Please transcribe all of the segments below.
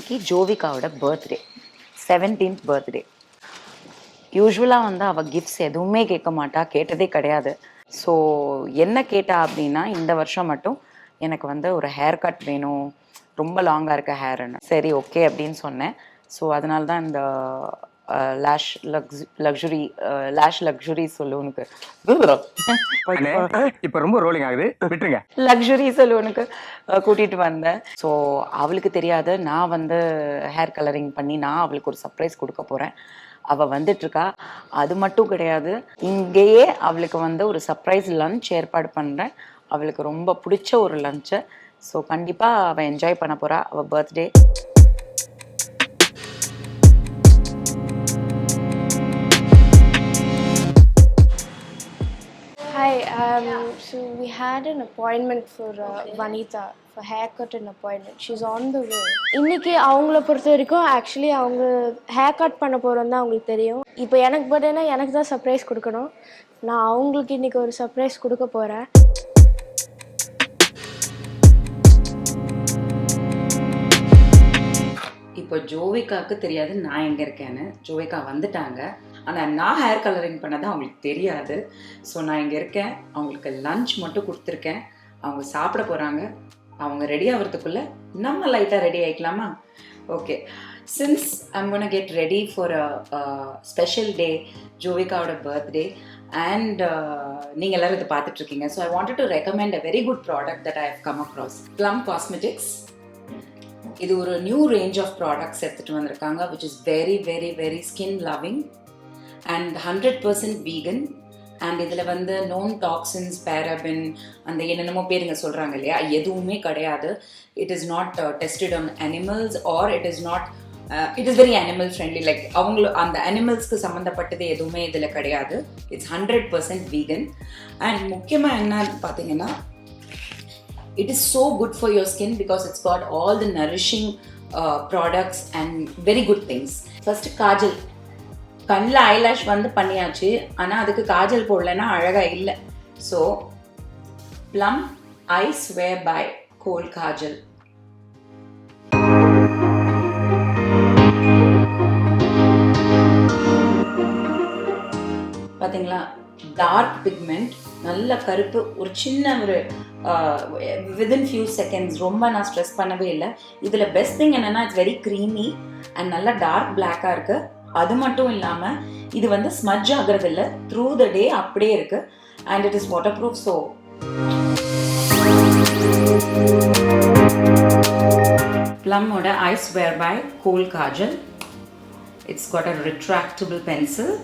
இன்னைக்கு ஜோவிகாவோட birthday, 17th birthday. யூஸ்வலாக வந்து அவள் கிஃப்ட்ஸ் எதுவுமே கேட்க மாட்டா, கேட்டதே கிடையாது. ஸோ என்ன கேட்டா அப்படின்னா, இந்த வருஷம் மட்டும் எனக்கு வந்து ஒரு ஹேர் கட் வேணும், ரொம்ப லாங்காக இருக்க ஹேர்ன்னு. சரி ஓகே அப்படின்னு சொன்னேன். ஸோ அதனால தான் இந்த லேஷ் லக்ஸுரி சலூனுக்கு இப்ப ரொம்ப ரோலிங் ஆகுது, விட்டுருங்க. லக்ஸுரி சலூனுக்கு கூட்டிகிட்டு வந்தேன். ஸோ அவளுக்கு தெரியாது, நான் வந்து ஹேர் கலரிங் பண்ணி நான் அவளுக்கு ஒரு சர்ப்ரைஸ் கொடுக்க போகிறேன். அவள் வந்துட்டுருக்கா. அது மட்டும் கிடையாது, இங்கேயே அவளுக்கு வந்து ஒரு சர்ப்ரைஸ் லன்ச் ஏற்பாடு பண்ணுறேன். அவளுக்கு ரொம்ப பிடிச்ச ஒரு லன்ச்சு. ஸோ கண்டிப்பாக அவள் என்ஜாய் பண்ண போகிறா அவள் birthday. Hi, so we had an appointment for Vanita for haircut and appointment. She's on the way. இன்னைக்கு அவங்கள பொறுத்த வரைக்கும் ஆக்சுவலி அவங்க ஹேர் கட் பண்ண போகிறோம் தான் அவங்களுக்கு தெரியும். இப்போ எனக்கு பர்த்டேனா எனக்கு தான் சர்ப்ரைஸ் கொடுக்கணும். நான் அவங்களுக்கு இன்னைக்கு ஒரு சர்ப்ரைஸ் கொடுக்க போகிறேன். இப்போ ஜோவிகாவுக்கு தெரியாது நான் எங்கே இருக்கேன்னு. ஜோவிகா வந்துட்டாங்க, ஆனால் நான் ஹேர் கலரிங் பண்ணதான் அவங்களுக்கு தெரியாது. ஸோ நான் இங்கே இருக்கேன், அவங்களுக்கு லன்ச் மட்டும் கொடுத்துருக்கேன். அவங்க சாப்பிட போகிறாங்க. அவங்க ரெடி ஆகிறதுக்குள்ளே நம்ம லைட்டாக ரெடி ஆகிக்கலாமா? Okay, since I'm gonna get ready for a special day, ஜோவிகாவோட பர்த்டே. அண்ட் நீங்கள் எல்லோரும் இதை பார்த்துட்ருக்கீங்க. So I wanted to recommend a very good product that I have come across. Plum cosmetics. இது ஒரு நியூ ரேஞ்ச் ஆஃப் ப்ராடக்ட்ஸ் எடுத்துகிட்டு வந்திருக்காங்க, which is very very very skin loving and 100% vegan. And இதில் வந்து நோன் டாக்ஸின்ஸ், பேரபின், அந்த என்னென்னமோ பேருங்க சொல்கிறாங்க இல்லையா, எதுவுமே கிடையாது. It is not tested on animals R it is very animal friendly. Like அந்த அனிமல்ஸ்க்கு சம்மந்தப்பட்டது எதுவுமே இதில் கிடையாது. It's 100% vegan. அண்ட் முக்கியமாக என்னன்னு பார்த்தீங்கன்னா, it is so good for your skin because it's got all the nourishing products and very good things. First kajal. கண்ணில் eyelash வந்து பண்ணியாச்சு, ஆனால் அதுக்கு காஜல் போடலைன்னா அழகாக இல்லை. So Plum I swear by kohl kajal. பார்த்தீங்களா, டார்க் பிக்மெண்ட், நல்ல கருப்பு, ஒரு சின்ன ஒரு வித்தின் ஃபியூ செகண்ட்ஸ், ரொம்ப நான் ஸ்ட்ரெஸ் பண்ணவே இல்லை. இதில் பெஸ்ட் திங் என்னென்னா, இட்ஸ் வெரி க்ரீமி அண்ட் நல்லா டார்க் பிளாக்காக இருக்குது. அது மட்டும் இல்லாமல் இது வந்து ஸ்மட்ஜ் ஆகிறது இல்லை, த்ரூ த டே அப்படியே இருக்குது. And it is waterproof. So ப்ளம்மோட I swear by kohl kajal. It's got a retractable pencil.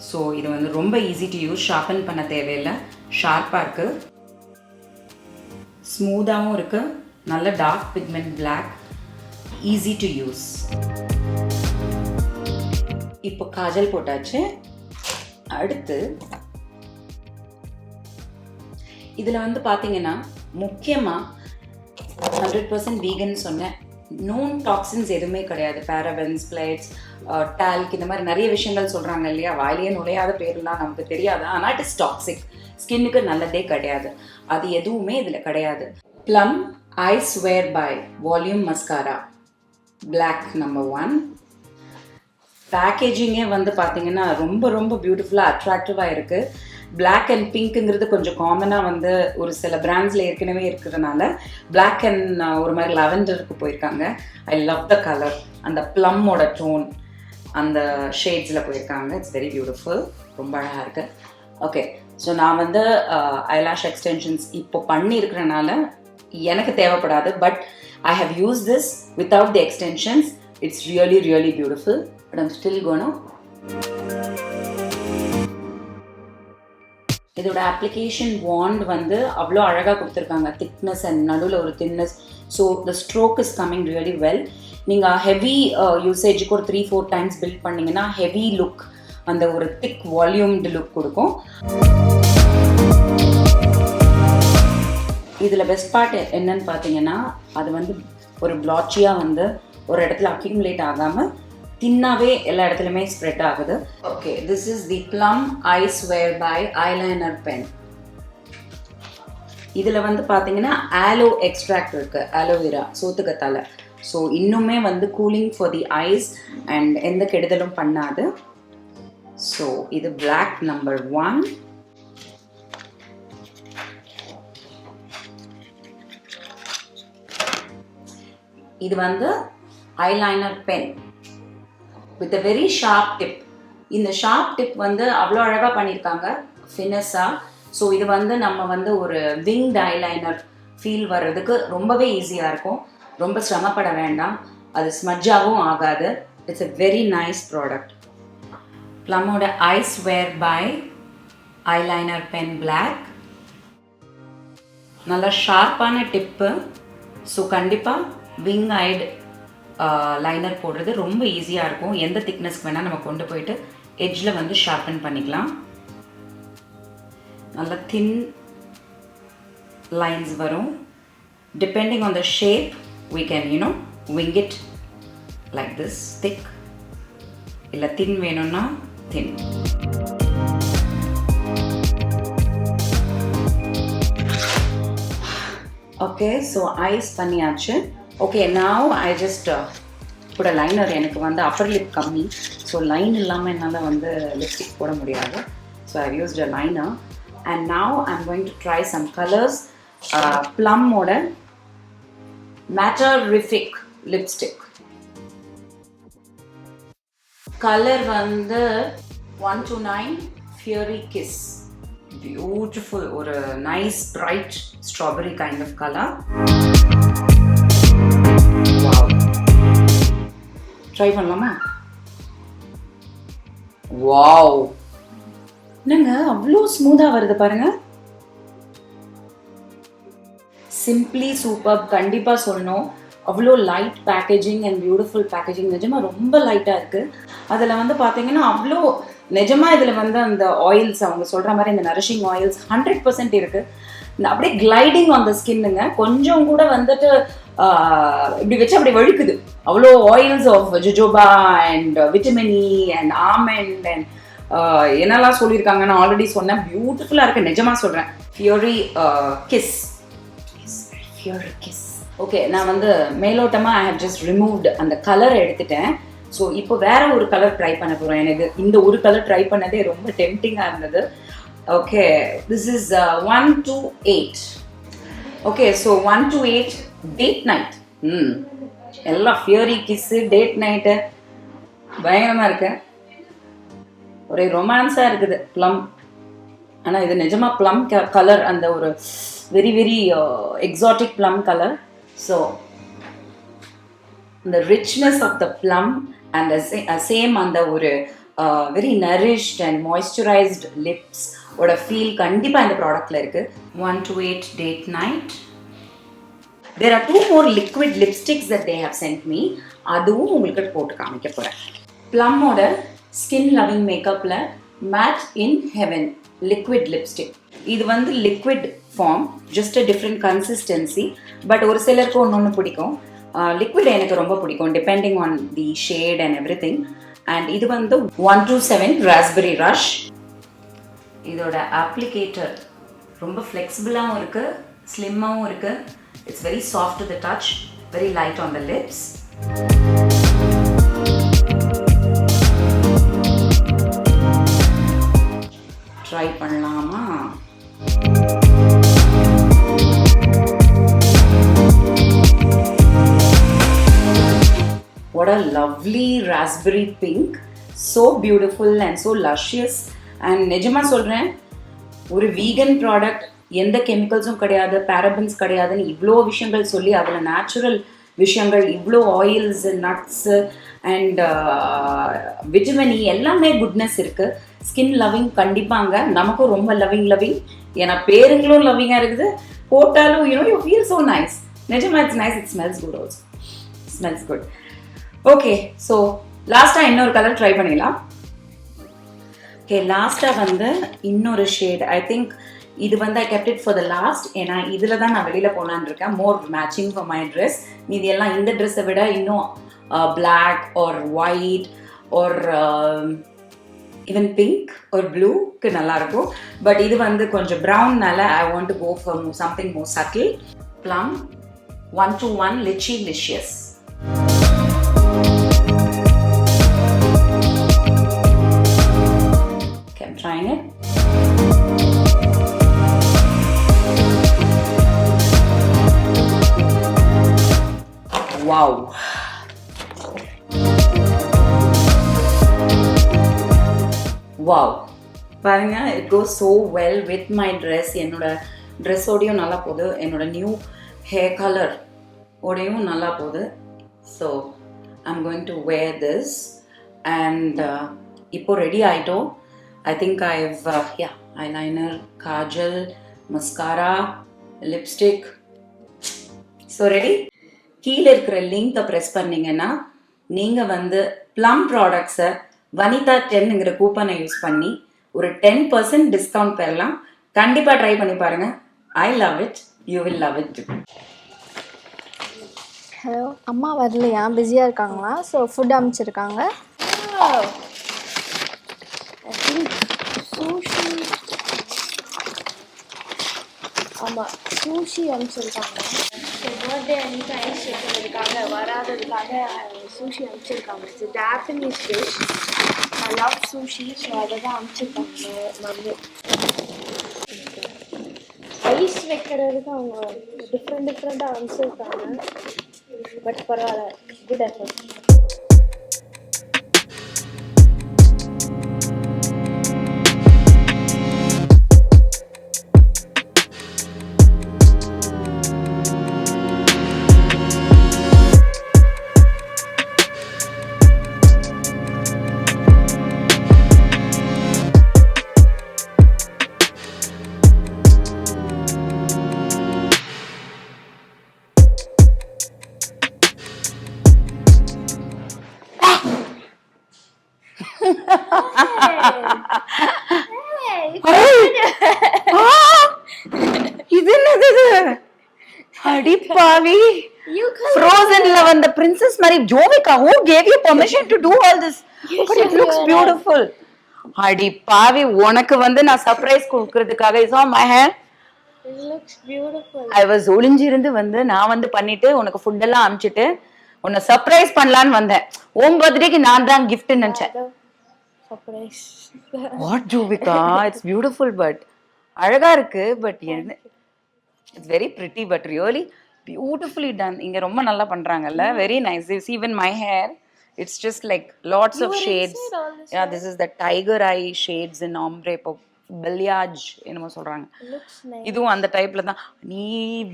So இது வந்து ரொம்ப ஈஸி டு யூஸ், ஷார்பன் பண்ண தேவையில்லை, ஷார்ப்பாக இருக்குது, ஸ்மூத்தாகவும் இருக்குது, நல்ல dark pigment black, easy to use. இப்போ காஜல் போட்டாச்சு. அடுத்து இதில் வந்து பார்த்தீங்கன்னா முக்கியமாக 100% வீகன் சொன்னேன். நோன் டாக்ஸின்ஸ் எதுவுமே கிடையாது. பேரபன்ஸ், பிளேட்ஸ், டால்க், இந்த மாதிரி நிறைய விஷயங்கள் சொல்கிறாங்க இல்லையா, வாயிலேயே நுழையாத பேர்லாம் நமக்கு தெரியாது. ஆனால் இட் இஸ் டாக்ஸிக், ஸ்கின்னுக்கு நல்லதே கிடையாது. அது எதுவுமே இதில் கிடையாது. Plum I swear by volume mascara black number 1. பேக்கேஜிங்கே வந்து பார்த்தீங்கன்னா ரொம்ப ரொம்ப பியூட்டிஃபுல்லாக அட்ராக்டிவாக இருக்குது. பிளாக் அண்ட் பிங்க்குங்கிறது கொஞ்சம் காமனாக வந்து ஒரு சில பிராண்ட்ஸில் ஏற்கனவே இருக்கிறதுனால பிளாக் அண்ட் ஒரு மாதிரி லெவெண்டருக்கு போயிருக்காங்க. ஐ லவ் த கலர், அந்த ப்ளம்மோட டோன், அந்த ஷேட்ஸில் போயிருக்காங்க. இட்ஸ் வெரி பியூட்டிஃபுல், ரொம்ப அழகாக இருக்குது. ஓகே, ஸோ நான் வந்து ஐலாஷ் எக்ஸ்டென்ஷன்ஸ் இப்போ பண்ணியிருக்கிறனால எனக்கு தேவைப்படாது. But I have use this without the extensions. It's really really beautiful. But I'm still gonna. இதோட அப்ளிகேஷன் வாண்ட் வந்து அவ்வளோ அழகாக கொடுத்துருக்காங்க. திக்னஸ் அண்ட் நடுவில் ஒரு thinness. So the stroke is coming really well. நீங்கள் ஹெவி யூசேஜுக்கு ஒரு 3-4 டைம்ஸ் பில்ட் பண்ணிங்கன்னா ஹெவி லுக், அந்த ஒரு திக் வால்யூம்டு லுக் கொடுக்கும். இதில் பெஸ்ட் பார்ட் என்னன்னு பார்த்தீங்கன்னா, அது வந்து ஒரு பிளாச்சியாக வந்து ஒரு இடத்துல அக்யூமுலேட் ஆகாமல் தின்னாவே எல்லா இடத்துலையுமே ஸ்ப்ரெட் ஆகுது. Okay, this is the Plum I swear by eyeliner pen. இதில் வந்து பார்த்தீங்கன்னா ஆலோ எக்ஸ்ட்ராக்ட் இருக்குது, ஆலோவேரா, சோத்துக்கத்தாழை. ஸோ இன்னுமே வந்து cooling for the eyes and எந்த கெடுதலும் பண்ணாது. ஸோ இது பிளாக் நம்பர் 1. இது வந்து eyeliner pen with a very sharp tip. இந்த ஷார்ப் டிப் வந்து அவ்வளோ அழகாக பண்ணியிருக்காங்க ஃபினிஷாக. ஸோ இது வந்து நம்ம வந்து ஒரு விங்ட் ஐலைனர் ஃபீல் வர்றதுக்கு ரொம்பவே ஈஸியாக இருக்கும். ரொம்ப சிரமப்பட வேண்டாம், அது ஸ்மட்ஜாகவும் ஆகாது. It's a very nice product. ப்ளம்மோட I swear by eyeliner pen black. நல்லா ஷார்ப்பான டிப்பு. ஸோ கண்டிப்பாக விங் ஐடு லைனர் போடுறது ரொம்ப ஈஸியாக இருக்கும். எந்த திக்னஸ்க்கு வேணால் நம்ம கொண்டு போயிட்டு எட்ஜில் வந்து ஷார்பன் பண்ணிக்கலாம். நல்ல தின் லைன்ஸ் வரும். Depending on the shape we can wing it like this thick. இல்லை தின் வேணும்னா தின். ஓகே, ஸோ ஐஸ் பண்ணியாச்சு. Okay, now I just put a liner. எனக்கு வந்து upper lip கம்மி, ஸோ லைன் இல்லாமல் என்னால் வந்து லிப்ஸ்டிக் போட முடியாது. So I've used a liner and now I'm going to try some colors. Plum-ஓட Matterific lipstick. Colour வந்து 129 Fury Kiss. Beautiful, ஒரு nice bright strawberry kind of color. Wow. Try பண்ணலாமா? Wow, என்னங்க அவ்வளோ ஸ்மூத்தாக வருது பாருங்க. சிம்பிளி சூப்பர், கண்டிப்பாக சொல்லணும். அவ்வளோ light packaging and beautiful packaging. நிஜமாக ரொம்ப லைட்டாக இருக்குது. அதில் வந்து பார்த்தீங்கன்னா அவ்வளோ நிஜமாக இதில் வந்து அந்த ஆயில்ஸ் அவங்க சொல்கிற மாதிரி இந்த நரிஷிங் ஆயில்ஸ் 100% இருக்குது. இந்த அப்படியே கிளைடிங் ஆன் த ஸ்கின்னுங்க. கொஞ்சம் கூட வந்துட்டு இப்படி வச்சு அப்படி வழுக்குது. அவ்வளோ oils of jojoba and vitamin E and almond and என்னெல்லாம் சொல்லியிருக்காங்க நான் ஆல்ரெடி சொன்னேன். பியூட்டிஃபுல்லாக இருக்குது, நிஜமாக சொல்கிறேன். Fury kiss. ஓகே, நான் வந்து மேலோட்டமாக ஐ ஹவ் ஜஸ்ட் ரிமூவ்டு அந்த கலரை எடுத்துட்டேன். ஸோ இப்போ வேற ஒரு கலர் ட்ரை பண்ண போகிறோம். எனக்கு இந்த ஒரு கலர் ட்ரை பண்ணதே ரொம்ப டெம்டிங்காக இருந்தது. Okay, this is 128. Okay, so 128 date night. எல்லாம் ஃபியூரி கிஸ்ஸு, டேட் நைட்டு, பயங்கரமாக இருக்கு. ஒரே ரொமான்ஸாக இருக்குது ப்ளம். ஆனால் இது நிஜமாக ப்ளம் கலர், அந்த ஒரு very very exotic plum colour. So the richness of the plum and the same அந்த ஒரு very nourished and moisturized lips ஓட feel கண்டிப்பாக இந்த ப்ராடக்டில் இருக்குது. 128 date night. There are 2 more liquid lipsticks that they have sent me. அதுவும் உங்களுக்கு போட்டு காமிக்க போகிறேன். ப்ளம்மோட ஸ்கின் லவிங் மேக்கப்பில் made in heaven liquid lipstick. இது வந்து liquid form, just a different consistency. But ஒரு சிலருக்கு ஒன்று பிடிக்கும். லிக்விட் எனக்கு ரொம்ப பிடிக்கும், depending on the shade and everything. And இது வந்து 127 ராஸ்பெரி ரஷ். இதோட அப்ளிகேட்டர் ரொம்ப ஃப்ளெக்சிபிளாகவும் இருக்குது, ஸ்லிம்மாகவும் இருக்குது. It's very soft to the touch, very light on the lips. Try பண்ணலாமா? What a lovely raspberry pink. So beautiful and so luscious. And நிஜமாக சொல்கிறேன், ஒரு வீகன் ப்ராடக்ட், எந்த கெமிக்கல்ஸும் கிடையாது, பேரபன்ஸ் கிடையாதுன்னு இவ்வளோ விஷயங்கள் சொல்லி அதில் நேச்சுரல் விஷயங்கள், இவ்வளோ ஆயில்ஸு, நட்ஸு அண்ட் விட்டமின் இ எல்லாமே குட்னஸ் இருக்குது. ஸ்கின் லவ்விங் கண்டிப்பாங்க. நமக்கும் ரொம்ப லவ்விங். ஏன்னா பேருங்களும் லவ்விங்காக இருக்குது, போட்டாலும் யூ ஃபீல் ஸோ நைஸ். நிஜமாக it's nice. It smells could also. Smells good. Okay, so லாஸ்ட்டாக இன்னொரு கலர் ட்ரை பண்ணிடலாம். ஓகே, லாஸ்ட்டாக வந்து இன்னொரு ஷேட். ஐ திங்க் இது வந்து I kept it for the last. ஏன்னா இதில் தான் நான் வெளியில் போகலான்னு இருக்கேன். More matching for my dress. மீதி எல்லாம் இந்த ட்ரெஸ்ஸை விட இன்னும் black or white or even pink ஒரு ப்ளூக்கு நல்லாயிருக்கும். பட் இது வந்து கொஞ்சம் ப்ரௌன்னால I want to go for something more subtle. Plum 121 lychee licious. trying it. Wow. Wow. பாருங்க, it goes so well with my dress. என்னோட ட்ரெஸ்ஸோடையும் நல்லா போகுது, என்னோட நியூ ஹேர் கலர் ஓடையும் நல்லா போகுது. So I'm going to wear this and இப்போ ready ஆகிட்டோம். I think eyeliner, kajal, mascara, lipstick. So ready. கீழே இருக்கிற லிங்கை ப்ரெஸ் பண்ணிங்கன்னா நீங்கள் வந்து ப்ளம் ப்ராடக்ட்ஸை வனிதா 10ங்கிற கூப்பனை யூஸ் பண்ணி ஒரு 10% டிஸ்கவுண்ட் பெறலாம். கண்டிப்பாக ட்ரை பண்ணி பாருங்கள். I love it, you will love it to. Hello, அம்மா வரலையா? பிஸியாக இருக்காங்களா? ஸோ ஃபுட் அனுப்பிச்சிருக்காங்க. ஆமாம், சூஷி அனுப்பிச்சிருக்காங்க. ஸோ பர்த்டே அன்னைக்கு ஐஸ் வைக்கிறதுக்காக வராததுக்காக சூஷி அனுப்பிச்சிருக்காங்க. It's Japanese dish. I love sushi. So அதை தான் அனுப்பிச்சிருக்காங்க மம்மி. ஐஸ் வைக்கிறதுக்கு அவங்க டிஃப்ரெண்ட்டாக அனுப்பிச்சிருக்காங்க. பட் பரவாயில்ல, குட் எஃபர்ட். இது என்னது இது? அடிப்பாவி, ஃப்ரோசன்ல வந்த பிரின்சஸ் மாதிரி Jovika. who gave you permission to do all this? But it looks beautiful. அடிப்பாவி, உனக்கு வந்து நான் சர்ப்ரைஸ் கொடுக்கிறதுக்காக is on my hair. It looks beautiful. I was ஒளிஞ்சிருந்து வந்து நான் வந்து பண்ணிட்டு உனக்கு ஃபுட் எல்லாம் அனுப்பிச்சிட்டு உன்னை சர்ப்ரைஸ் பண்ணலான்னு வந்தேன். உன் பர்த்டேக்கு நான் தான் கிஃப்ட் நினைச்சேன். Surprise. What Jovika, it's beautiful. But அழகா இருக்கு. But it's very pretty. But really beautifully done. இங்க ரொம்ப நல்லா பண்றாங்கல்ல. Very nice. You see even my hair, it's just like lots of shades. Yeah, this is the tiger eye shades in ombre balayage என்னமோ சொல்றாங்க. இதுவும் அந்த டைப்ல தான். நீ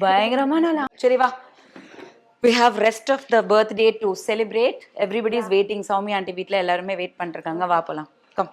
பயங்கரமான. சரி வா, we have rest of the birthday to celebrate. Everybody is waiting. Soumi aunty வீட்ல எல்லாருமே வெயிட் பண்ணிட்டு இருக்காங்க. வா போலாம். கம்.